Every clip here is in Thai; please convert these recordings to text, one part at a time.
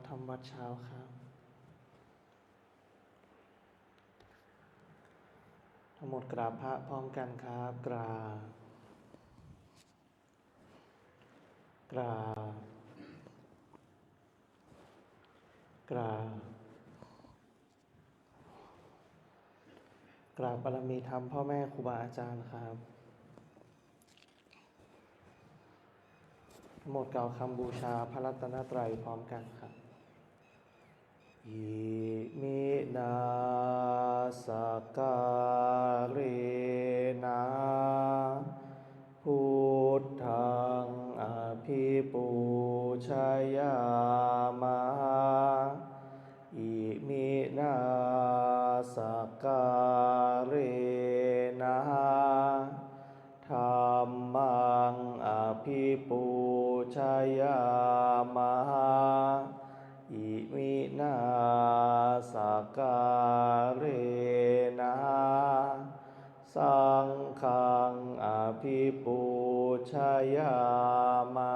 ทำวัดเช้าครับทั้งหมดกราบพระพร้อมกันครับกราบกราบกราบกราบบารมีธรรมพ่อแม่ครูบาอาจารย์ครับทั้งหมดกล่าวคำบูชาพระรัตนตรัยพร้อมกันครับอิมินาสการเนะพุทธังอภิปูชยามะอิมินาสการเนะธัมมังอภิปูชยามะอิมินาสการเนะสังฆังอภิปูชยามะ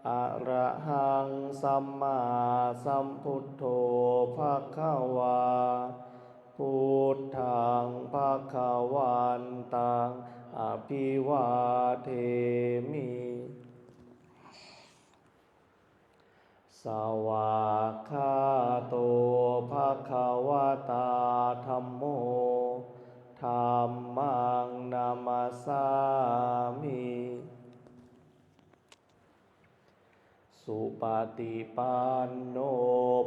อะระหังสัมมาสัมพุทโธภควาพุทธังภคะวันตังอภิวาเทมิสวากขาโตภควตาธัมโมธัมมังนามัสสามิสุปฏิปันโน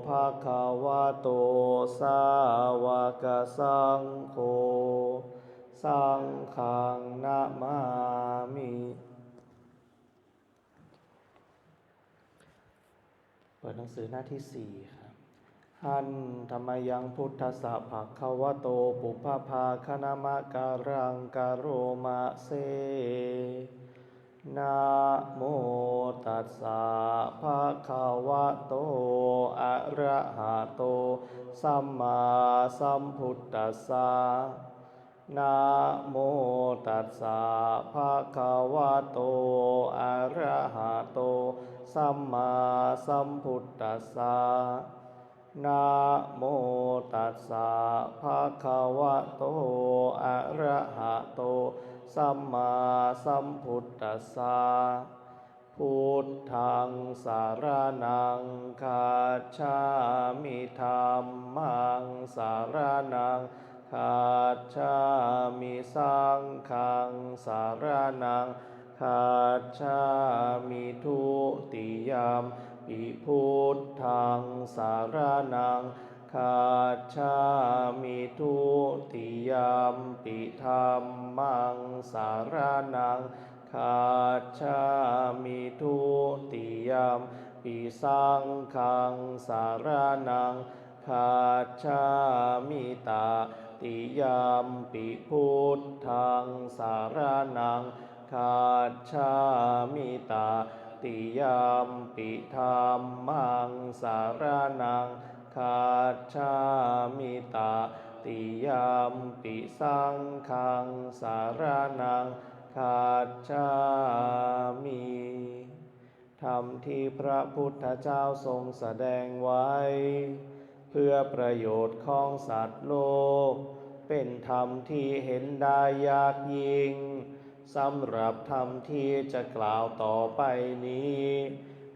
ภควโตสาวกสังโฆสังฆังนะมามิเปิดหนังสือหน้าที่4ครับหันธรรมยังพุทธสสะภควโตปุพพภาคณมะการังกโรมะเสนะโมตัสสะภะคะวะโตอะระหะโตสัมมาสัมพุทธัสสะนะโมตัสสะภะคะวะโตอะระหะโตสัมมาสัมพุทธัสสะนะโมตัสสะภะคะวะโตอะระหะโตสัมมาสัมพุทธัสสะพุทธังสารนังคัจฉามิธัมมังสารนังคัจฉามิสังฆังสารนังคัจฉามิทุติยมปิพุทธังสารนังคัจฉามิทุติยมปิธัมมังสารนังคัจฉามิทุติยมปิสังฆังสารนังคัจฉามิตติยมปิพุทธังสารนังคัจฉามิตติยมปิธัมมังสารนังคัจฉามิตติยมปิสังฆังสารนังคัจฉามิธรรมที่พระพุทธเจ้าทรงแสดงไว้เพื่อประโยชน์ของสัตว์โลกเป็นธรรมที่เห็นได้ยากยิ่งสำหรับธรรมที่จะกล่าวต่อไปนี้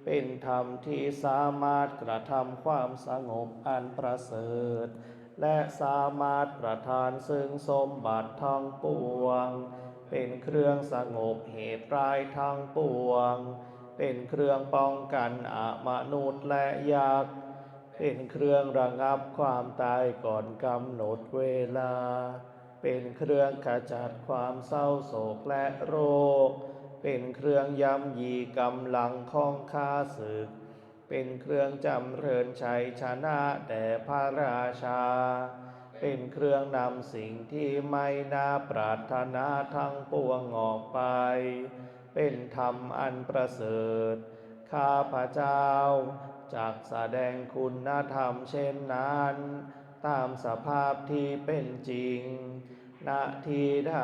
เป็นธรรมที่สามารถกระทำความสงบอันประเสริฐและสามารถประทานซึ่งสมบัติทั้งปวงเป็นเครื่องสงบเหตุร้ายทั้งปวงเป็นเครื่องป้องกันอมนุษย์และยักษ์เป็นเครื่องระงับความตายก่อนกำหนดเวลาเป็นเครื่องขจัดความเศร้าโศกและโรคเป็นเครื่องย้ำยีกำลังของข้าศึกเป็นเครื่องจำเริญชัยชนะแด่พระราชาเป็นเครื่องนำสิ่งที่ไม่น่าปรารถนาทั้งปวงออกไปเป็นธรรมอันประเสริฐข้าพเจ้าจักแสดงคุณธรรมเช่นนั้นตามสภาพที่เป็นจริงณที่ใด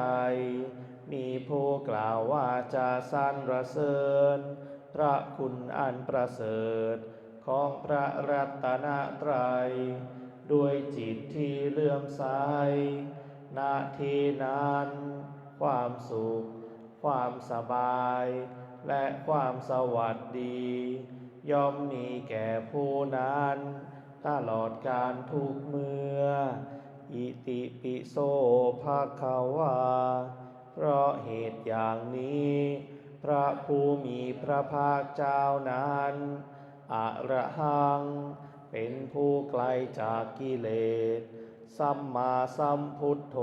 มีผู้กล่าวว่าจะสรรเสริญพระคุณอันประเสริฐ ของพระรัตนตรัยด้วยจิตที่เลื่อมใสนาทีนั้นความสุขความสบายและความสวัสดีย่อมมีแก่ผู้นั้นตลอดกาลทุกเมื่ออิติปิโสภะคะวาเพราะเหตุอย่างนี้พระผู้มีพระภาคเจ้านั้นอะระหังเป็นผู้ไกลจากกิเลสสัมมาสัมพุทโธ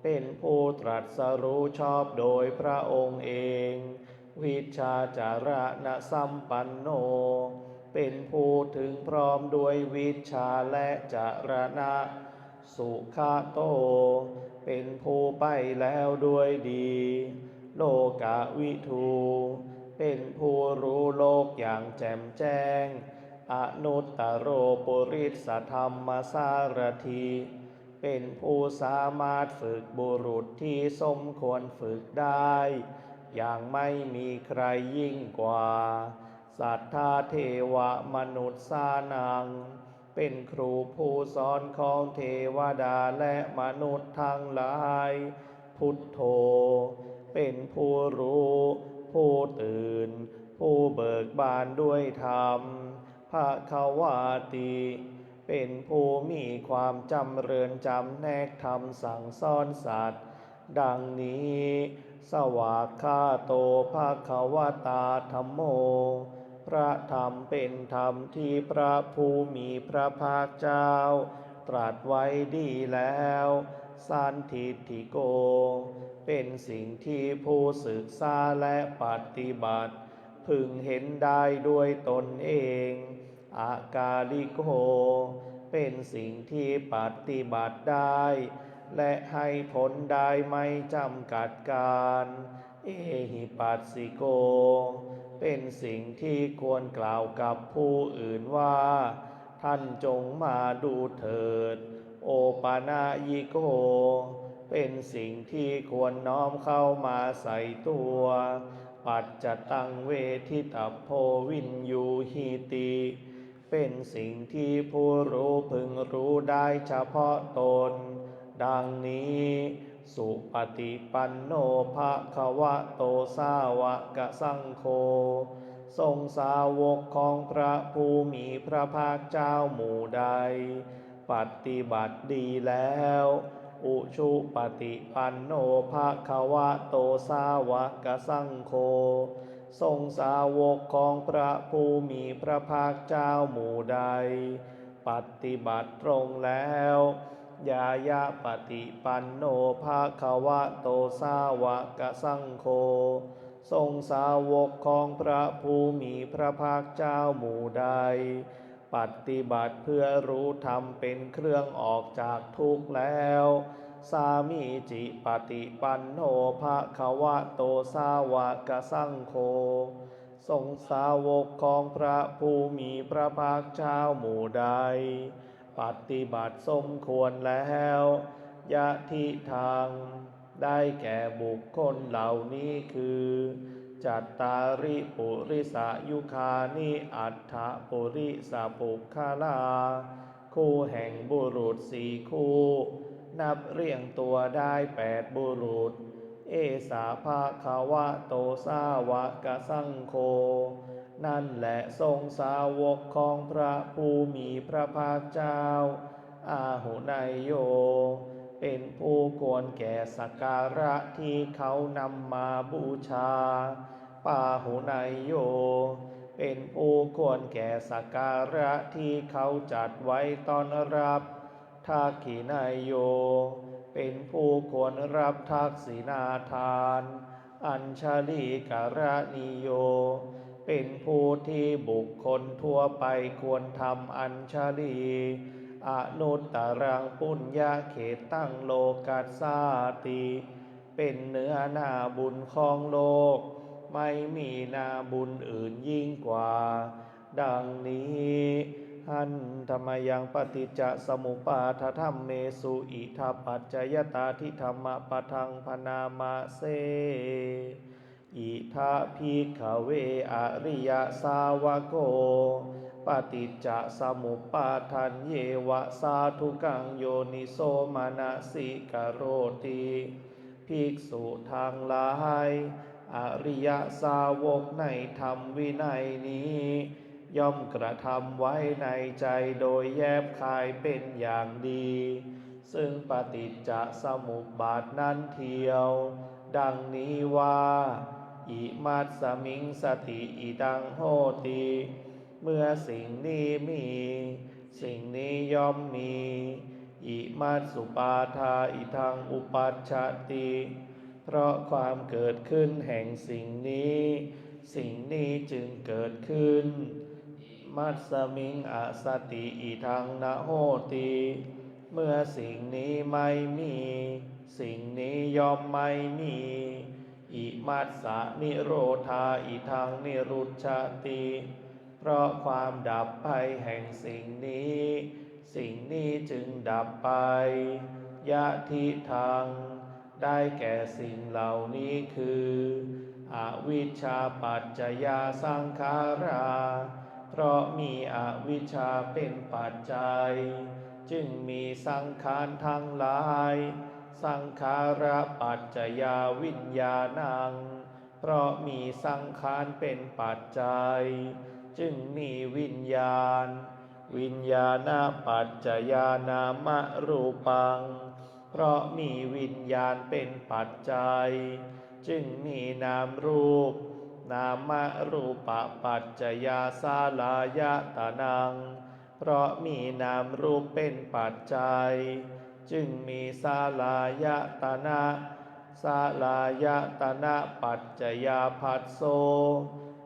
เป็นผู้ตรัสรู้ชอบโดยพระองค์เองวิชาจารณสัมปันโนเป็นผู้ถึงพร้อมด้วยวิชาและจารณะสุขโตเป็นผู้ไปแล้วด้วยดีโลกวิทูเป็นผู้รู้โลกอย่างแจ่มแจ้งอนุตตโรปุริสธรรมสารถีเป็นผู้สามารถฝึกบุรุษที่สมควรฝึกได้อย่างไม่มีใครยิ่งกว่าสัทธาเทวมนุษย์สานังเป็นครูผู้สอนของเทวดาและมนุษย์ทั้งหลายพุทโธเป็นผู้รู้ผู้ตื่นผู้เบิกบานด้วยธรรมภควาติเป็นผู้มีความจำเริญจำแนกธรรมสั่งสอนสัตว์ดังนี้สวากขาโตภควตาธัมโมพระธรรมเป็นธรรมที่พระผู้มีพระภาคเจ้าตรัสไว้ดีแล้วสันทิฏฐิโกเป็นสิ่งที่ผู้ศึกษาและปฏิบัติพึงเห็นได้ด้วยตนเองอากาลิโกเป็นสิ่งที่ปฏิบัติได้และให้ผลได้ไม่จำกัดการเอหิปัสสิโกเป็นสิ่งที่ควรกล่าวกับผู้อื่นว่าท่านจงมาดูเถิดโอปานายิโกเป็นสิ่งที่ควรน้อมเข้ามาใส่ตัวปัจจตังเวทิตโพวินยูหิติเป็นสิ่งที่ผู้รู้พึงรู้ได้เฉพาะตนดังนี้สุปฏิปันโนภควโตสาวกสังโฆทรงสาวกของพระผู้มีพระภาคเจ้าหมู่ใดปฏิบัติดีแล้วอุชุปฏิปันโนภควโตสาวกสังโฆทรงสาวกของพระผู้มีพระภาคเจ้าหมู่ใดปฏิบัติตรงแล้วยายาปฏิปันโนภควโตสาวกสังโฆทรงสาวกของพระผู้มีพระภาคเจ้าหมู่ใดปฏิบัติเพื่อรู้ธรรมเป็นเครื่องออกจากทุกข์แล้วสามีจิปฏิปันโนภควโตสาวกสังโฆทรงสาวกของพระผู้มีพระภาคเจ้าหมู่ใดปฏิบัติสมควรแล้วยะทิทางได้แก่บุคคลเหล่านี้คือจัตตาริปุริสายุคานิอัฏฐปุริสปุคคลาคู่แห่งบุรุษสี่คู่นับเรียงตัวได้8บุรุษเอสาภาควะโตสาวกสังโฆนั่นแหละทรงสาวกของพระผู้มีพระภาคเจ้าอาหุนายโยเป็นผู้ควรแก่สักการะที่เขานำมาบูชาปาหุนายโยเป็นผู้ควรแก่สักการะที่เขาจัดไว้ต้อนรับทักขินายโยเป็นผู้ควรรับทักษิณาทานอัญชลีการณิโยเป็นผู้ที่บุคคลทั่วไปควรทำอัญชลีอนุตตรังปุญญาเขตังโลกัสสาติเป็นเนื้อนาบุญของโลกไม่มีนาบุญอื่นยิ่งกว่าดังนี้หันธรรมยังปฏิจจสมุปาทธัมเมสุอิทัปปัจจยตาทิธรรมปทังพนามาเส อิทาภิกขเวอริยสาวโกปฏิจจสมุปปาทันเยวะสาธุกังโยนิโสมนสิกโรติภิกษุทางหลายอริยสาวกในธรรมวินัยนี้ย่อมกระทำไว้ในใจโดยแยบคายเป็นอย่างดีซึ่งปฏิจจสมุปบาทนั้นเทียวดังนี้ว่าอิมัสสมิงสติอิดังโหติเมื่อสิ่งนี้มีสิ่งนี้ย่อมมีอิมัสสุปาทาอิทังอุปัชชติเพราะความเกิดขึ้นแห่งสิ่งนี้สิ่งนี้จึงเกิดขึ้นมัสสมิงอสติอิทังนะโหติเมื่อสิ่งนี้ไม่มีสิ่งนี้ย่อมไม่มีอิมัสสะนิโรธาอิทังนิรุชชติเพราะความดับไปแห่งสิ่งนี้สิ่งนี้จึงดับไปยะทิทังได้แก่สิ่งเหล่านี้คืออวิชชาปัจจยาสังขาราเพราะมีอวิชชาเป็นปัจจัยจึงมีสังขารทั้งหลายสังขาระปัจจยาวิญญาณังเพราะมีสังขารเป็นปัจจัยจึงมีวิญญาณวิญญาณปัจจยานามรูปังเพราะมีวิญญาณเป็นปัจจัยจึงมีนามรูปนามรูปปัจจยาสาลายตนังเพราะมีนามรูปเป็นปัจจัยจึงมีสาลายตนะสาลายตนะปัจจยาภัสโส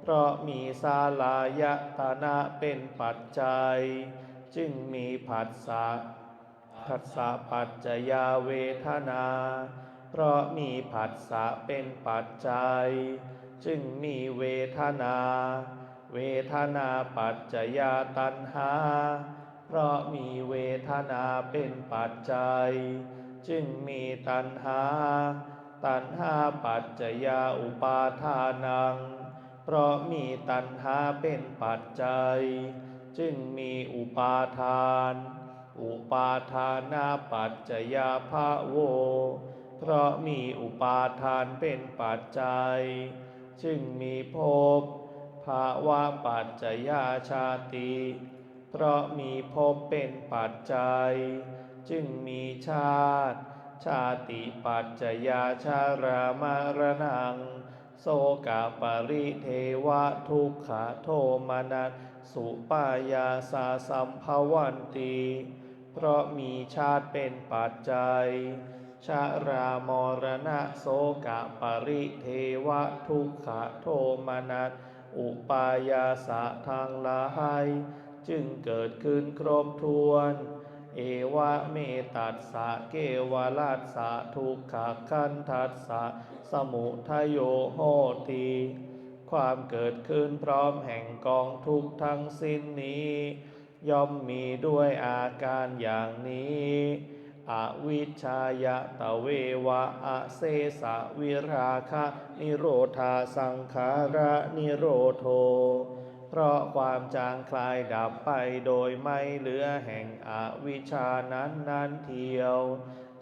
เพราะมีสาลายตนะเป็นปัจจัยจึงมีผัสสะผัสสะปัจจยาเวทนาเพราะมีผัสสะเป็นปัจจัยจึงมีเวทนาเวทนาปัจจยาตัณหาเพราะมีเวทนาเป็นปัจจัยจึงมีตัณหาตัณหาปัจจยาอุปาทานังเพราะมีตัณหาเป็นปัจจัยจึงมีอุปาทานอุปาทานาปัจจยาภโวเพราะมีอุปาทานเป็นปัจจัยจึงมีภพภาวะปัจจยาชาติเพราะมีภพเป็นปัจจัยจึงมีชาติชาติปัจจยาชารามรณังโสกปริเทวะทุกขโทมนัสสุปายาสาสัมภวันติเพราะมีชาติเป็นปัจจัยชารามรณะโสกปริเทวะทุกขโทมนัสอุปายาสะทางหลายจึงเกิดขึ้นครบถ้วนเอวะเมตัสสะเกวลัสสะทุกขคันทัสสะสมุทัยโยโหติความเกิดขึ้นพร้อมแห่งกองทุกข์ทั้งสิ้นนี้ย่อมมีด้วยอาการอย่างนี้อวิชชายตเววะอเสสะวิราคะนิโรธาสังขาระนิโรโธเพราะความจางคลายดับไปโดยไม่เหลือแห่งอวิชชานั้นเทียว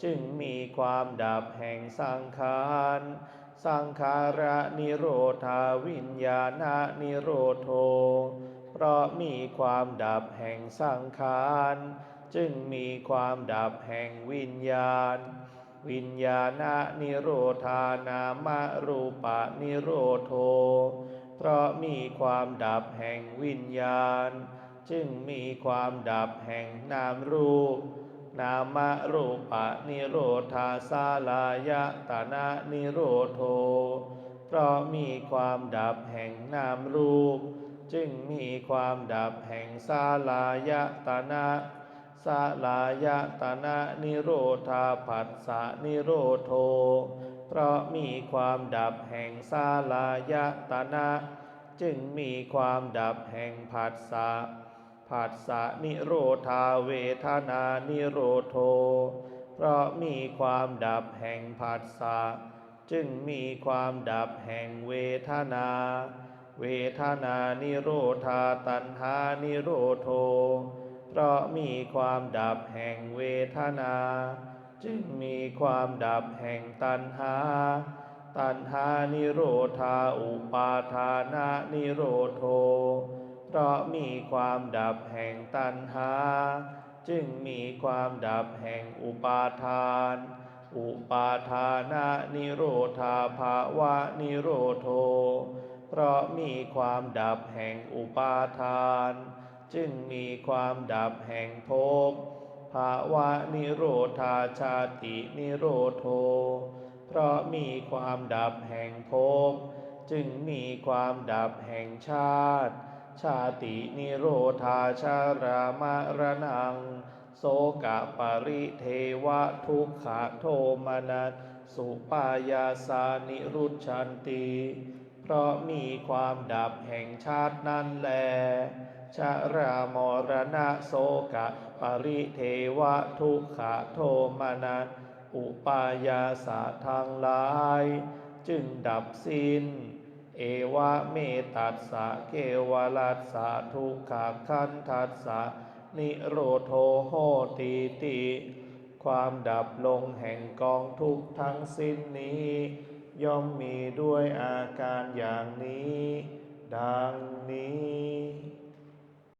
จึงมีความดับแห่งสังขารสังขาระนิโรธาวิญญาณนิโรโธเพราะมีความดับแห่งสังขารจึงมีความดับแห่งวิญญาณวิญญาณนิโรธานามรูปนิโรโธเพราะมีความดับแห่งวิญญาณจึงมีความดับแห่งนามรูปนามรูปนิโรธาสาลายตนะนิโรโธเพราะมีความดับแห่งนามรูปจึงมีความดับแห่งสาลายตนะสาลายตนะนิโรธาผัสสะนิโรโธเพราะมีความดับแห่งสาลายตนะจึงมีความดับแห่งผัสสะผัสสะนิโรธาเวทนานิโรโธเพราะมีความดับแห่งผัสสะผ จึงมีความดับแห่งเวทนา เวทนานิโรธาตัณหานิโรโธเพราะมีความดับแห่งเวทนา จึงมีความดับแห่งตัณหา ตัณหานิโรธาอุปาทานะนิโรโธเพราะมีความดับแห่งตัณหา จึงมีความดับแห่งอุปาทาน อุปาทานะนิโรธาภาวะนิโรโธเพราะมีความดับแห่งอุปาทาน จึงมีความดับแห่งภพ ภาวะนิโรธาชาตินิโรโธเพราะมีความดับแห่งภพ จึงมีความดับแห่งชาติ ชาตินิโรธาชารามรณัง โสกะปริเทวะทุกขโทมนัสสุปายาสานิรุชชันติเพราะมีความดับแห่งชาตินั้นแลชรามรณะโสกะปริเทวะทุกขโทมนัสอุปายาสาทั้งหลายจึงดับสิ้นเอวะเมตัสสะเกวลัสสะทุกขคันทัสสะนิโรโธโหติติความดับลงแห่งกองทุกข์ทั้งสิ้นนี้ย่อมมีด้วยอาการอย่างนี้ดังนี้